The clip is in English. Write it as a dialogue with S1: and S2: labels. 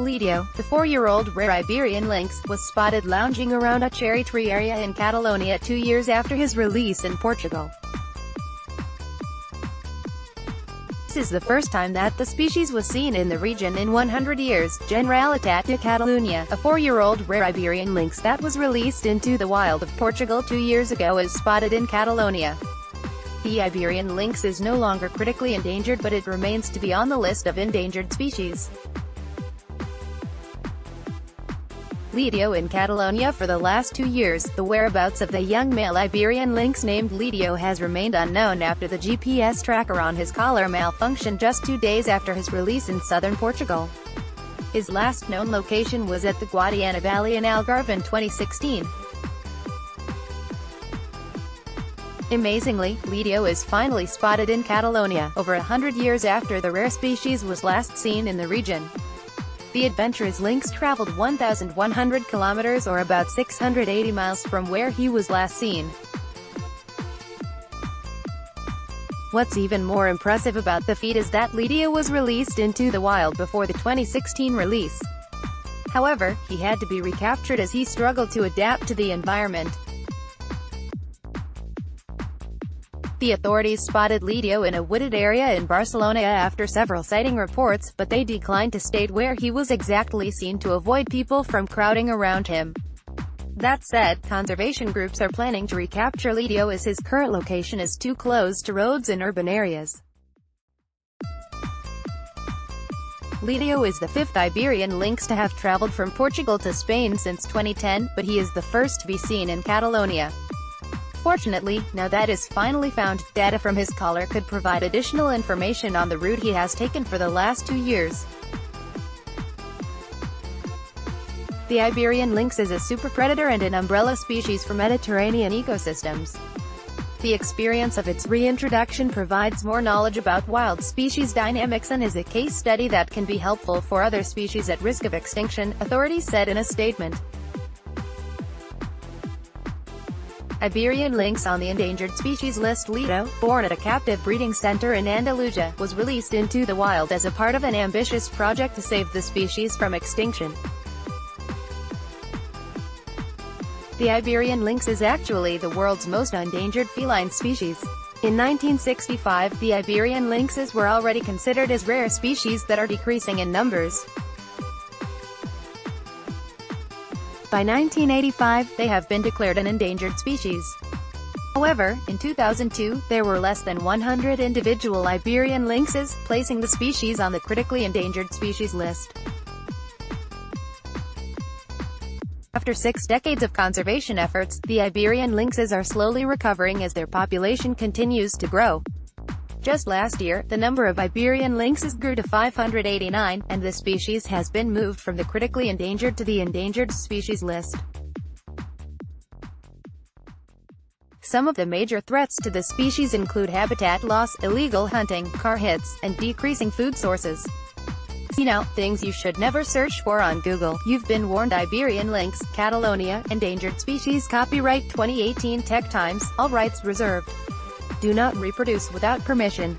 S1: Litio, the 4-year-old rare Iberian lynx, was spotted lounging around a cherry tree area in Catalonia 2 years after his release in Portugal. This is the first time that the species was seen in the region in 100 years. Generalitat de Catalunia, a 4-year-old rare Iberian lynx that was released into the wild of Portugal 2 years ago, is spotted in Catalonia. The Iberian lynx is no longer critically endangered, but it remains to be on the list of endangered species. Litio in Catalonia. For the last 2 years, the whereabouts of the young male Iberian lynx named Litio has remained unknown after the GPS tracker on his collar malfunctioned just 2 days after his release in southern Portugal. His last known location was at the Guadiana Valley in Algarve in 2016. Amazingly, Litio is finally spotted in Catalonia, over 100 years after the rare species was last seen in the region. The adventurous lynx traveled 1,100 kilometers or about 680 miles from where he was last seen. What's even more impressive about the feat is that Litio was released into the wild before the 2016 release. However, he had to be recaptured as he struggled to adapt to the environment. The authorities spotted Litio in a wooded area in Barcelona after several sighting reports, but they declined to state where he was exactly seen to avoid people from crowding around him. That said, conservation groups are planning to recapture Litio as his current location is too close to roads in urban areas. Litio is the 5th Iberian lynx to have traveled from Portugal to Spain since 2010, but he is the first to be seen in Catalonia. Fortunately, now that is finally found, data from his collar could provide additional information on the route he has taken for the last 2 years. The Iberian lynx is a super predator and an umbrella species for Mediterranean ecosystems. The experience of its reintroduction provides more knowledge about wild species dynamics and is a case study that can be helpful for other species at risk of extinction, authorities said in a statement. Iberian lynx on the endangered species list. Litio, born at a captive breeding center in Andalusia, was released into the wild as a part of an ambitious project to save the species from extinction. The Iberian lynx is actually the world's most endangered feline species. In 1965, the Iberian lynxes were already considered as rare species that are decreasing in numbers. By 1985, they have been declared an endangered species. However, in 2002, there were less than 100 individual Iberian lynxes, placing the species on the critically endangered species list. After 6 decades of conservation efforts, the Iberian lynxes are slowly recovering as their population continues to grow. Just last year, the number of Iberian lynxes grew to 589, and the species has been moved from the critically endangered to the endangered species list. Some of the major threats to the species include habitat loss, illegal hunting, car hits, and decreasing food sources. See now, things you should never search for on Google. You've been warned. Iberian lynx, Catalonia, endangered species. Copyright 2018 Tech Times, all rights reserved. Do not reproduce without permission.